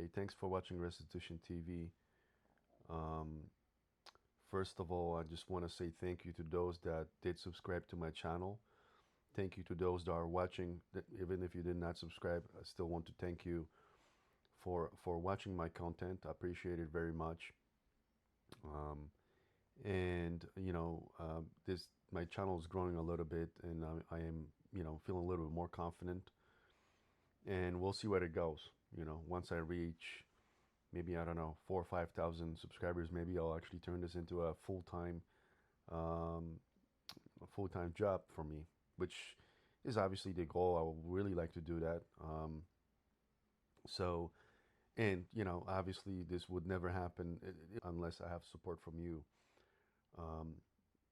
Hey, thanks for watching Restitution TV. Um, First of all, I just want to say thank you to those that did subscribe to my channel. Thank you to those that are watching. Even if you did not subscribe, I still want to thank you for watching my content. I appreciate it very much. Um, and this my channel is growing a little bit, and I am feeling a little bit more confident. And we'll see where it goes. Once I reach maybe I don't know 4 or 5 thousand subscribers, maybe I'll actually turn this into um, a full-time job for me, which is obviously the goal. I would really like to do that. So, and obviously this would never happen unless I have support from you. Um,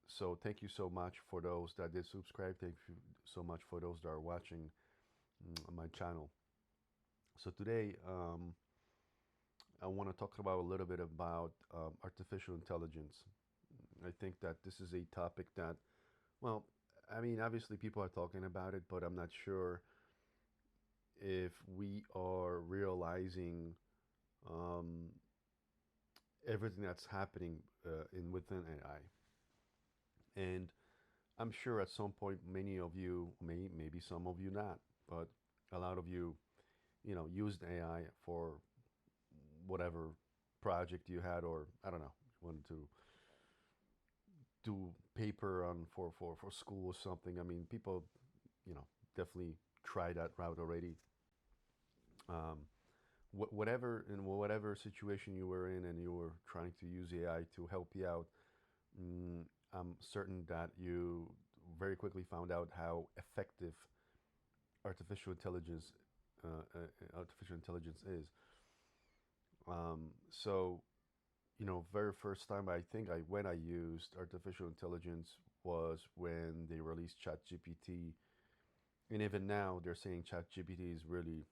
so thank you so much for those that did subscribe. Thank you so much for those that are watching my channel. So today, I want to talk about a little bit about artificial intelligence. I think that this is a topic that, well, I mean, obviously people are talking about it, but I'm not sure if we are realizing um, everything that's happening in within AI. And I'm sure at some point, many of you, maybe some of you not, but a lot of you, used AI for whatever project you had, or I don't know, you wanted to do paper on for school or something. I mean, people, definitely try that route already. Um, whatever in whatever situation you were in, and you were trying to use AI to help you out, I'm certain that you very quickly found out how effective artificial intelligence artificial intelligence is. So very first time I think I when I used artificial intelligence was when they released ChatGPT, and even now they're saying ChatGPT is really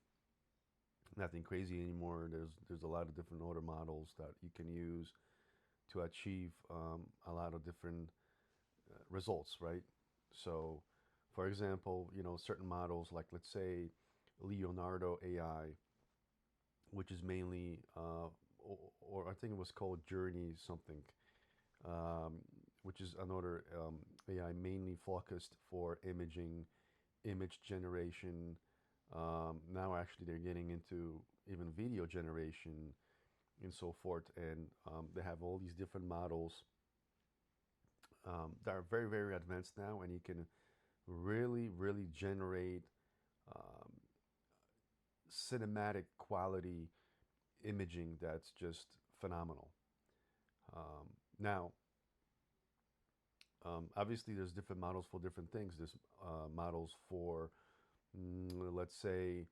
nothing crazy anymore. There's a lot of different order models that you can use to achieve a lot of different results, right? So, for example, certain models like let's say Leonardo AI, which is mainly or I think it was called Journey something, which is another AI mainly focused for imaging, image generation. Now, actually, they're getting into even video generation and so forth. And they have all these different models that are very, very advanced now. And you can really, really generate cinematic quality imaging that's just phenomenal. Now, obviously, there's different models for different things. There's models for, let's say,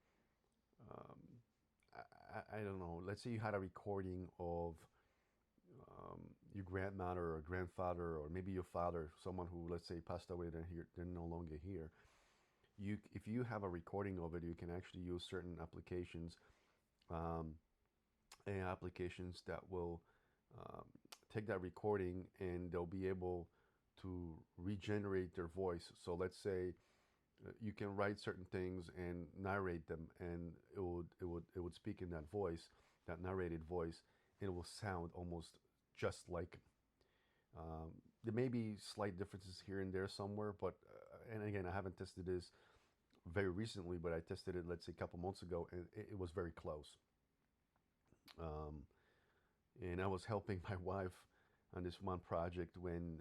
I don't know. Let's say you had a recording of your grandmother or grandfather, or maybe your father, someone who, let's say, passed away. They're no longer here. If you have a recording of it, you can actually use certain applications, AI applications that will take that recording, and they'll be able to regenerate their voice. So let's say you can write certain things and narrate them, and it would speak in that voice, that narrated voice, and it will sound almost just like. There may be slight differences here and there somewhere, but and again, I haven't tested this very recently, but I tested it, let's say, a couple months ago, and it was very close. And I was helping my wife on this one project when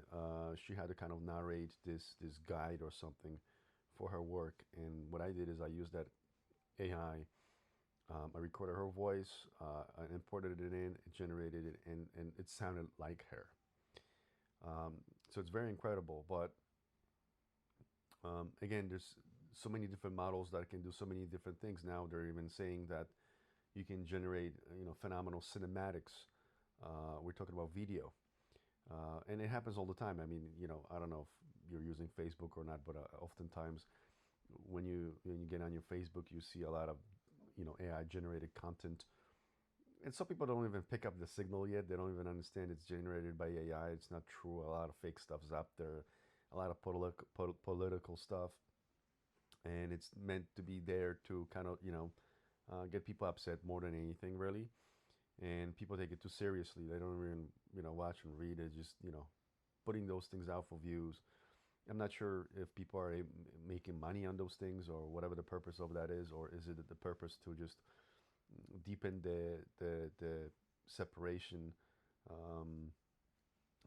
she had to kind of narrate this guide or something for her work. And what I did is I used that AI. I recorded her voice, I imported it in, it generated it, and it sounded like her. So it's very incredible. But again, there's so many different models that can do so many different things now. They're even saying that you can generate, phenomenal cinematics. We're talking about video. And it happens all the time. I mean, I don't know if you're using Facebook or not, but oftentimes when you get on your Facebook, you see a lot of AI generated content, and some people don't even pick up the signal yet. They don't even understand it's generated by AI. It's not true. A lot of fake stuff is out there, a lot of political stuff, and it's meant to be there to kind of get people upset more than anything, really. And people take it too seriously. They don't even, watch and read. It's just, putting those things out for views. I'm not sure if people are making money on those things or whatever the purpose of that is, or is it the purpose to just deepen the separation, um,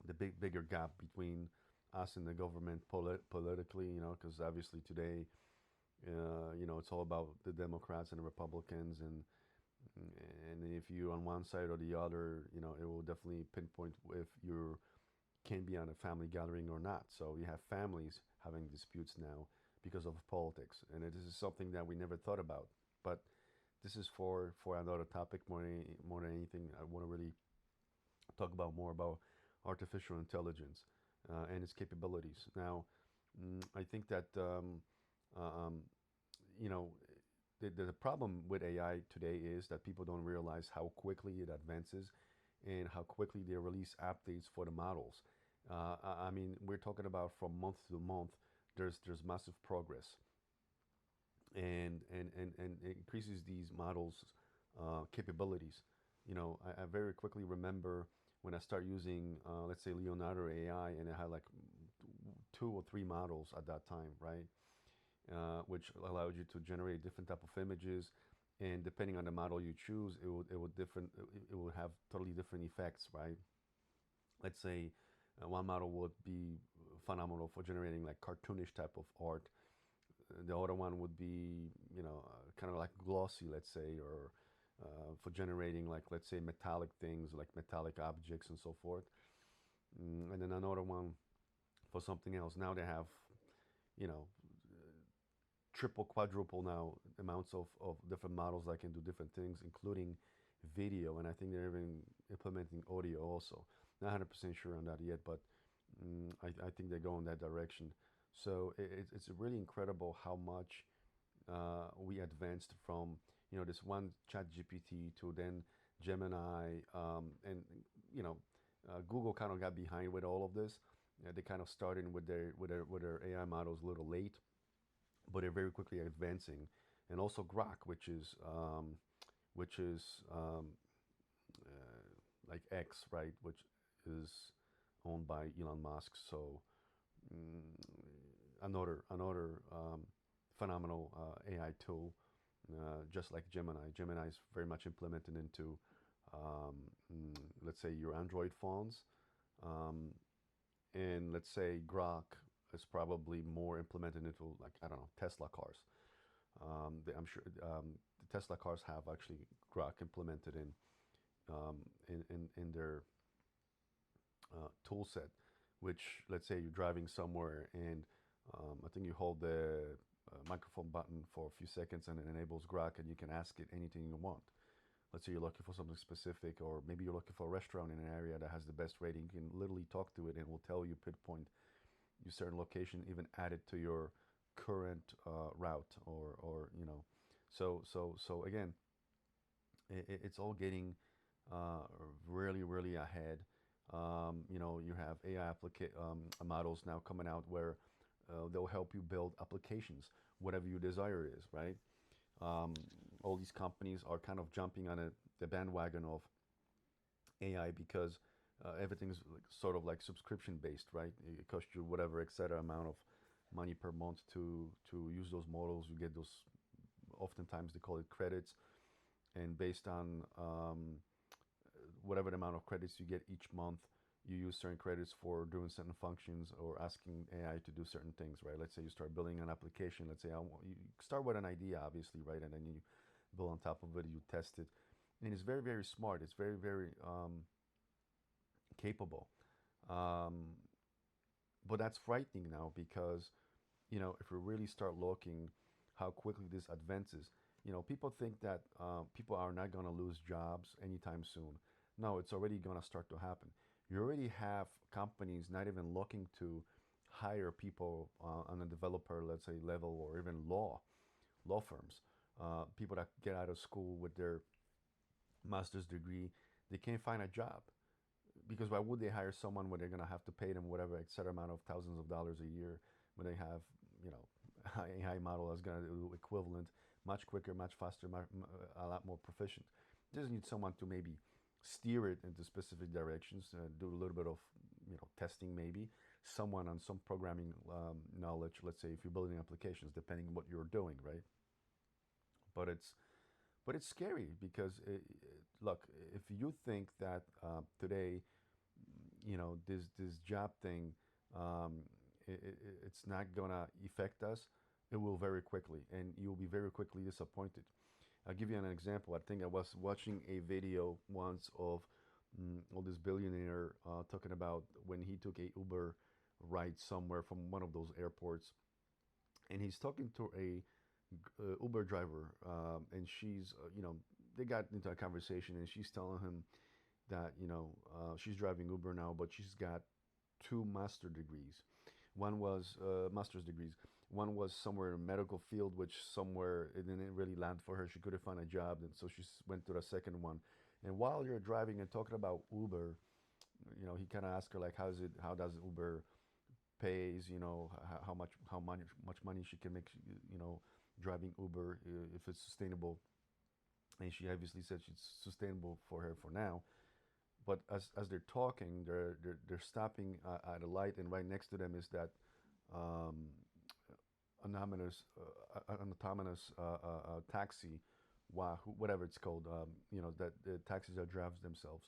the bigger gap between us and the government politically, because obviously today, it's all about the Democrats and the Republicans, and if you're on one side or the other, it will definitely pinpoint if you can be on a family gathering or not. So you have families having disputes now because of politics, and this is something that we never thought about. But this is for another topic more than anything. I want to really talk about more about artificial intelligence and its capabilities. Now, I think that um, you know the problem with AI today is that people don't realize how quickly it advances and how quickly they release updates for the models. I mean, we're talking about from month to month. There's massive progress, and it increases these models' capabilities. I very quickly remember when I start using, let's say, Leonardo AI, and I had like two or three models at that time, right? Which allows you to generate different type of images, and depending on the model you choose, it would have totally different effects, right? Let's say one model would be phenomenal for generating like cartoonish type of art. The other one would be, kind of like glossy, let's say, or for generating like, let's say, metallic things like metallic objects and so forth. And then another one for something else. Now they have, you know, triple, quadruple now amounts of different models that can do different things, including video. And I think they're even implementing audio also. Not 100% sure on that yet, but I think they go in that direction. So it's really incredible how much we advanced from this one chat GPT to then Gemini, and you know Google kind of got behind with all of this. They kind of started with their AI models a little late, but they're very quickly advancing. And also Grok, which is like X, right, which is owned by Elon Musk. So another phenomenal AI tool, just like Gemini. Gemini is very much implemented into, um, let's say, your Android phones, um, and let's say Grok is probably more implemented into, like, I don't know, Tesla cars. I'm sure the Tesla cars have actually Grok implemented in their tool set, which, let's say you're driving somewhere and I think you hold the microphone button for a few seconds and it enables Grok and you can ask it anything you want. Let's say you're looking for something specific, or maybe you're looking for a restaurant in an area that has the best rating. You can literally talk to it and it will tell you, pinpoint your certain location, even add it to your current route, or. So again, it's all getting uh, really, really ahead. You have AI models now coming out where they'll help you build applications, whatever your desire is, right? Um, all these companies are kind of jumping on the bandwagon of AI because everything's like, sort of like subscription based, right? It costs you whatever etc amount of money per month to use those models. You get those. Oftentimes they call it credits, and based on whatever the amount of credits you get each month, you use certain credits for doing certain functions or asking AI to do certain things, right? Let's say you start building an application. Let's say you start with an idea, obviously, right? And then you build on top of it, you test it. And it's very, very smart. It's very, very capable. Um, but that's frightening now because, if we really start looking how quickly this advances, people think that people are not going to lose jobs anytime soon. No, it's already going to start to happen. You already have companies not even looking to hire people on a developer, let's say, level, or even law firms. People that get out of school with their master's degree, they can't find a job because why would they hire someone when they're going to have to pay them whatever etc amount of thousands of dollars a year when they have, you know, a high model that's going to do equivalent much quicker, much faster, a lot more proficient. It doesn't need someone to maybe steer it into specific directions, do a little bit of testing maybe. Someone on some programming knowledge, let's say if you're building applications, depending on what you're doing, right? But it's scary because look, if you think that today, this job thing, um, it's not gonna affect us, it will very quickly, and you'll be very quickly disappointed. I'll give you an example. I think I was watching a video once of this billionaire talking about when he took a Uber ride somewhere from one of those airports, and he's talking to a Uber driver, and she's, they got into a conversation, and she's telling him that, she's driving Uber now, but she's got two master degrees. One was master's degrees. One was somewhere in medical field, which somewhere it didn't really land for her. She couldn't find a job, and so she went to the second one. And while you're driving and talking about Uber, he kind of asked her like, how does Uber pays, how much money she can make, driving Uber, if it's sustainable. And she obviously said it's sustainable for her for now. But as they're talking, they're stopping at a light, and right next to them is that um, an autonomous taxi, Wahoo, whatever it's called, that the taxis that drives themselves,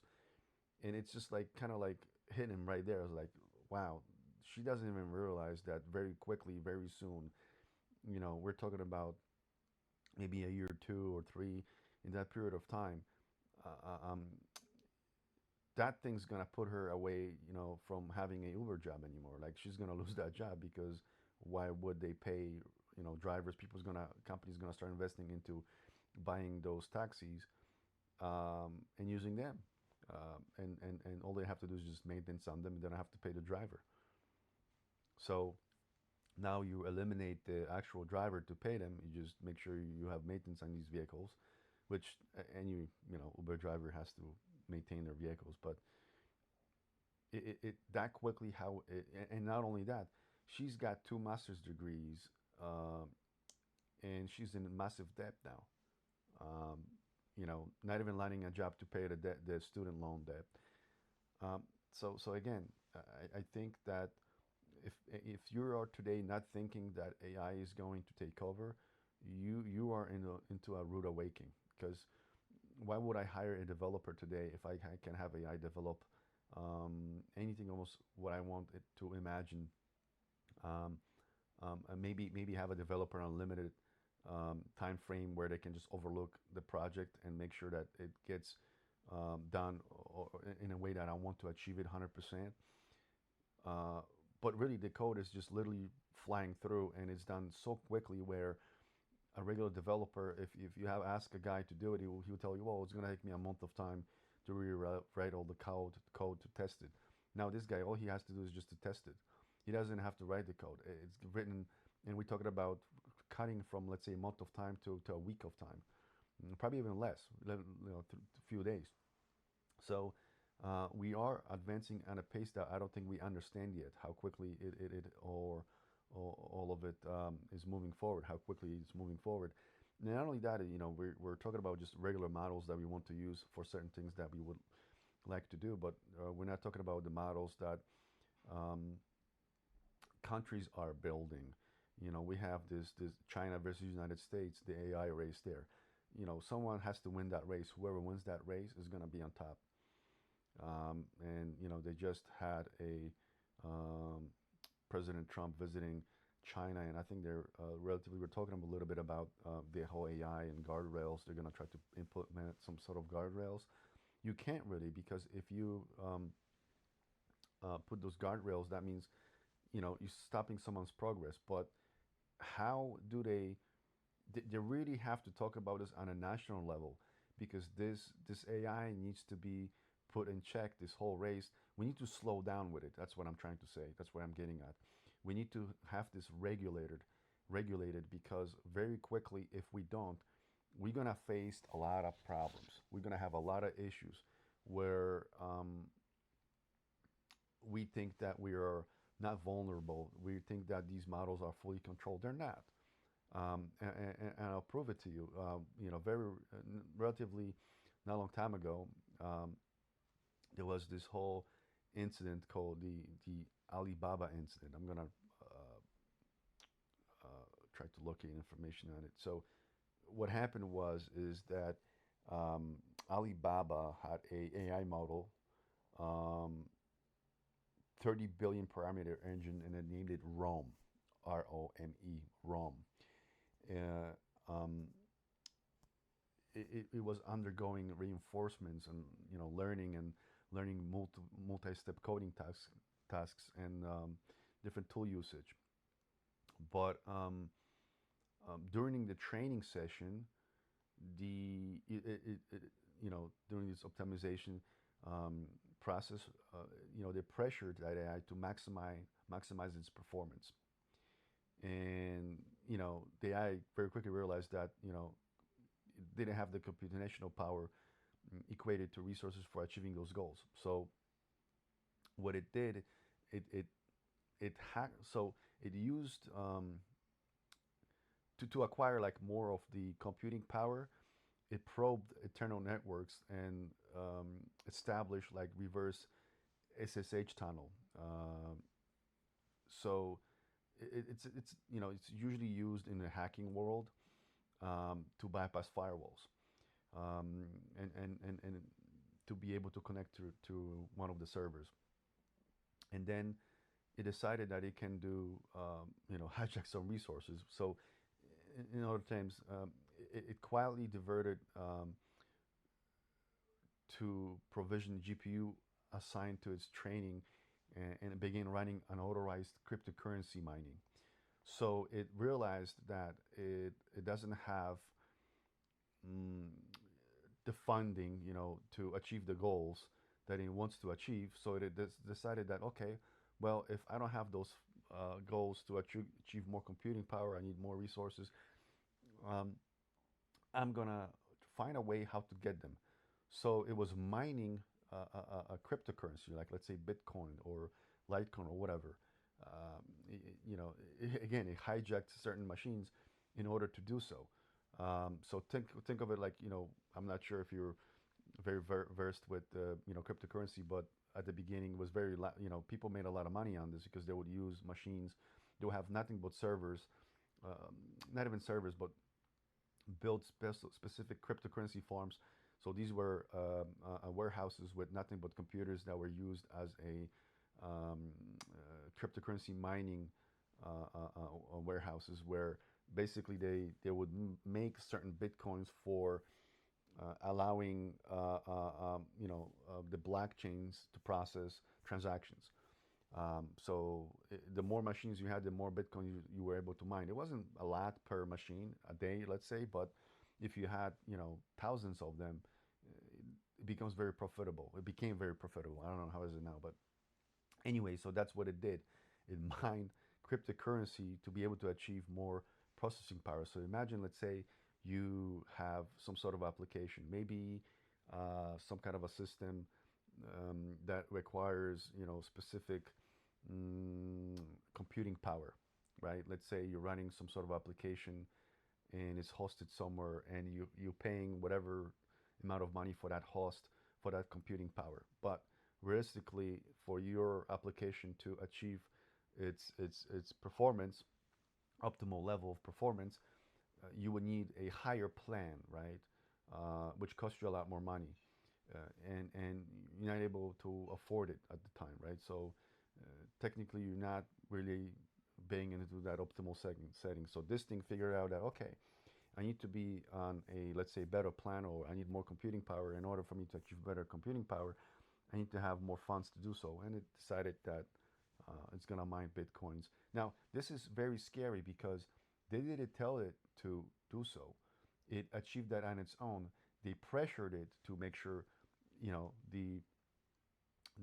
and it's just like kind of like hitting him right there. I was like, wow, she doesn't even realize that very quickly, very soon. We're talking about maybe a year or two or three. In that period of time, uh, um, that thing's gonna put her away, from having a Uber job anymore. Like she's gonna lose that job because why would they pay, drivers? Companies gonna start investing into buying those taxis and using them, and all they have to do is just maintenance on them, and then I have to pay the driver. So now you eliminate the actual driver to pay them. You just make sure you have maintenance on these vehicles, which any Uber driver has to maintain their vehicles. But it that quickly how it, and not only that, she's got two master's degrees, um, and she's in massive debt now. Um, not even landing a job to pay the student loan debt. So again, I think that if you are today not thinking that AI is going to take over, you are into a rude awakening. Because why would I hire a developer today if I can have AI develop anything, almost what I want it to imagine, um, and maybe have a developer on limited time frame where they can just overlook the project and make sure that it gets done in a way that I want to achieve it 100%. But really, the code is just literally flying through, and it's done so quickly where a regular developer, if you have asked a guy to do it, he will tell you, well, it's going to take me a month of time to rewrite all the code to test it. Now this guy, all he has to do is just to test it. He doesn't have to write the code. It's written, and we're talking about cutting from, let's say, a month of time to a week of time, probably even less, a few days. So we are advancing at a pace that I don't think we understand yet. How quickly it or all of it is moving forward. How quickly it's moving forward. And not only that, we're talking about just regular models that we want to use for certain things that we would like to do, but we're not talking about the models that um, countries are building. We have this China versus United States, the AI race there. Someone has to win that race. Whoever wins that race is going to be on top. And they just had a President Trump visiting China, and I think they're relatively. We're talking a little bit about the whole AI and guardrails. They're going to try to implement some sort of guardrails. You can't really, because if you put those guardrails, that means you're stopping someone's progress. But how do they really have to talk about this on a national level, because this AI needs to be put in check. This whole race, we need to slow down with it. That's what I'm trying to say. That's what I'm getting at. We need to have this regulated, because very quickly, if we don't, we're gonna face a lot of problems. We're gonna have a lot of issues where we think that we are not vulnerable. We think that these models are fully controlled. They're not. And I'll prove it to you. Very relatively not a long time ago, um, there was this whole incident called the Alibaba incident. I'm gonna try to locate information on it. So what happened was is that um, Alibaba had a AI model, um, 30 billion parameter engine, and it named it ROME, ROME, ROME. Uh, um, it was undergoing reinforcements and learning and learning multi-step coding tasks and different tool usage. But during the training session, the it during this optimization um, process, they pressured that AI to maximize its performance, and the AI very quickly realized that it didn't have the computational power equated to resources for achieving those goals. So what it did, it it it hacked. So it used to acquire like more of the computing power. It probed eternal networks and established like reverse SSH tunnel. So it's it's usually used in the hacking world to bypass firewalls um, and to be able to connect to one of the servers. And then it decided that it can do hijack some resources. So in other terms, it quietly diverted to provision GPU assigned to its training and it began running unauthorized cryptocurrency mining. So it realized that it doesn't have mm, the funding, to achieve the goals that it wants to achieve. So it decided that, okay, well, if I don't have those goals to achieve more computing power, I need more resources. Um, I'm gonna find a way how to get them. So it was mining a cryptocurrency, like let's say Bitcoin or Litecoin or whatever. Again, it hijacked certain machines in order to do so. So think of it like I'm not sure if you're very versed with cryptocurrency, but at the beginning it was very people made a lot of money on this because they would use machines. They would have nothing but servers, um, not even servers, but build specific cryptocurrency farms. So these were warehouses with nothing but computers that were used as a cryptocurrency mining warehouses where basically they would make certain bitcoins for allowing the blockchains to process transactions. So the more machines you had, the more Bitcoin you were able to mine. It wasn't a lot per machine a day, let's say, but if you had thousands of them, it becomes very profitable. It became very profitable. I don't know how is it now, but anyway, so that's what it did. It mined cryptocurrency to be able to achieve more processing power. So imagine, let's say, you have some sort of application, maybe some kind of a system that requires specific computing power, right? Let's say you're running some sort of application and it's hosted somewhere, and you're paying whatever amount of money for that host for that computing power. But realistically, for your application to achieve its performance, optimal level of performance, you would need a higher plan, right? Which costs you a lot more money, and you're not able to afford it at the time, right? So technically, you're not really being into that optimal setting. So this thing figured out that okay, I need to be on a, let's say, better plan, or I need more computing power. In order for me to achieve better computing power, I need to have more funds to do so. And it decided that it's going to mine bitcoins. Now, this is very scary because they didn't tell it to do so. It achieved that on its own. They pressured it to make sure,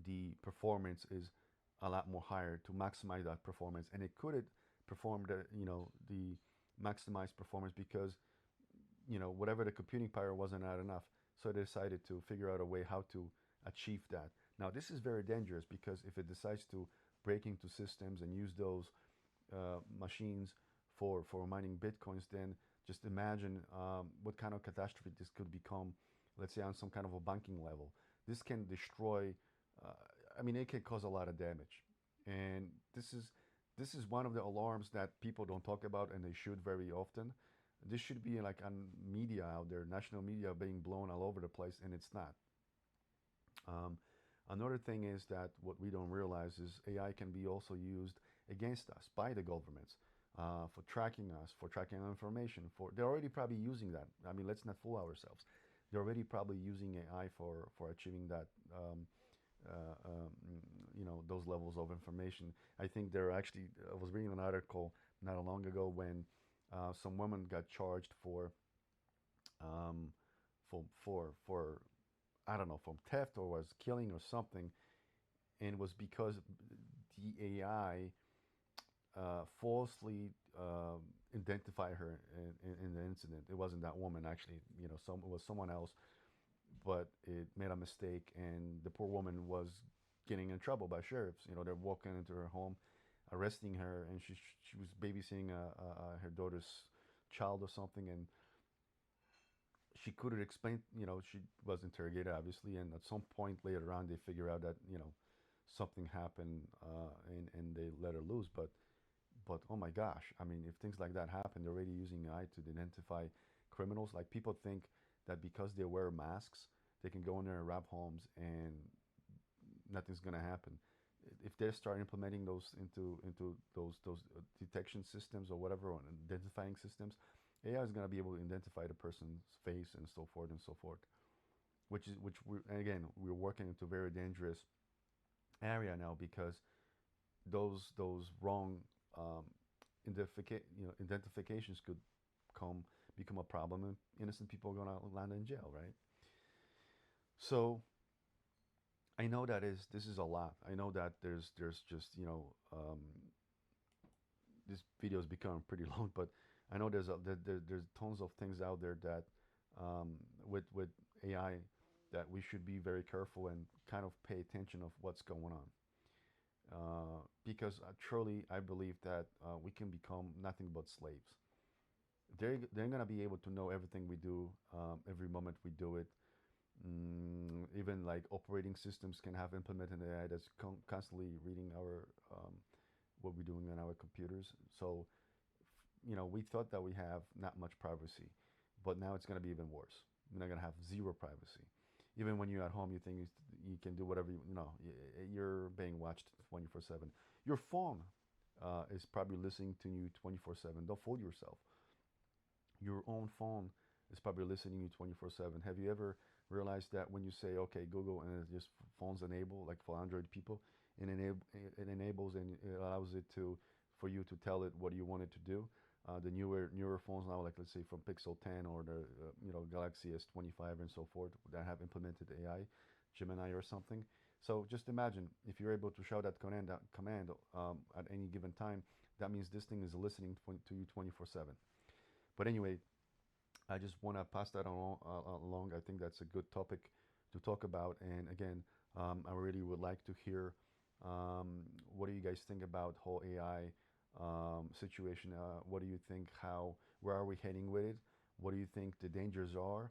the performance is a lot more higher to maximize that performance. And it couldn't perform the maximized performance because whatever the computing power wasn't out enough. So they decided to figure out a way how to achieve that. Now this is very dangerous because if it decides to break into systems and use those machines for mining bitcoins, then just imagine what kind of catastrophe this could become, let's say on some kind of a banking level. This can destroy, uh, I mean, it can cause a lot of damage. And this is one of the alarms that people don't talk about, and they should very often. This should be like on media out there, national media being blown all over the place, and it's not. Um, Another thing is that what we don't realize is AI can be also used against us by the governments for tracking us, for tracking our information. They're already probably using that. I mean, let's not fool ourselves. They're already probably using AI for achieving that. Uh, um, those levels of information. I think they're actually. I was reading an article not long ago when some woman got charged um, for I don't know, from theft or was killing or something, and it was because the AI falsely identified her in the incident. It wasn't that woman actually, it was someone else, but it made a mistake, and the poor woman was getting in trouble by sheriffs. They're walking into her home, arresting her, and she was babysitting her daughter's child or something, and she couldn't explain. She was interrogated, obviously, and at some point later on, they figure out that something happened, and they let her loose. But oh my gosh, I mean, if things like that happen, they're already using AI to identify criminals. Like people think that because they wear masks, they can go in there and rob homes and nothing's gonna happen. If they start implementing those into those detection systems or whatever, or identifying systems, AI is gonna be able to identify the person's face and so forth and so forth. Which we again we're working into a very dangerous area now because those wrong um, identifications could come become a problem, and innocent people are gonna land in jail, right? So I know that is this is a lot. I know that there's just this video is becoming pretty long, but I know there's tons of things out there that with AI that we should be very careful and kind of pay attention of what's going on. Because truly, I believe that we can become nothing but slaves. They're gonna be able to know everything we do, every moment we do it. Even like operating systems can have implemented AI that's constantly reading our what we're doing on our computers. So, we thought that we have not much privacy, but now it's going to be even worse. You're not going to have zero privacy. Even when you're at home, you think you can do whatever you're being watched 24/7. Your phone is probably listening to you 24/7. Don't fool yourself. Your own phone is probably listening to you 24/7. Have you ever realized that when you say, okay, Google, and it just phones enable, like for Android people, it enables and it allows it for you to tell it what you want it to do. The newer phones now, like let's say from Pixel 10 or the Galaxy S25 and so forth, that have implemented AI, Gemini or something. So just imagine if you're able to shout that command at any given time, that means this thing is listening to you 24/7. But anyway, I just want to pass that along. I think that's a good topic to talk about. And again, I really would like to hear what do you guys think about whole AI situation? What do you think? Where are we heading with it? What do you think the dangers are?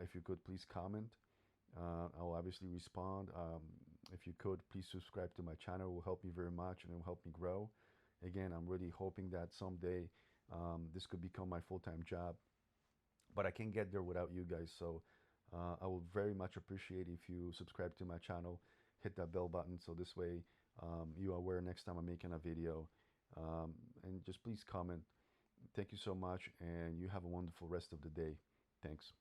If you could please comment. I'll obviously respond. If you could please subscribe to my channel, it will help me very much and it will help me grow. Again, I'm really hoping that someday this could become my full-time job, but I can't get there without you guys. So I would very much appreciate if you subscribe to my channel, hit that bell button, so this way you are aware next time I'm making a video. And just please comment. Thank you so much, and you have a wonderful rest of the day. Thanks.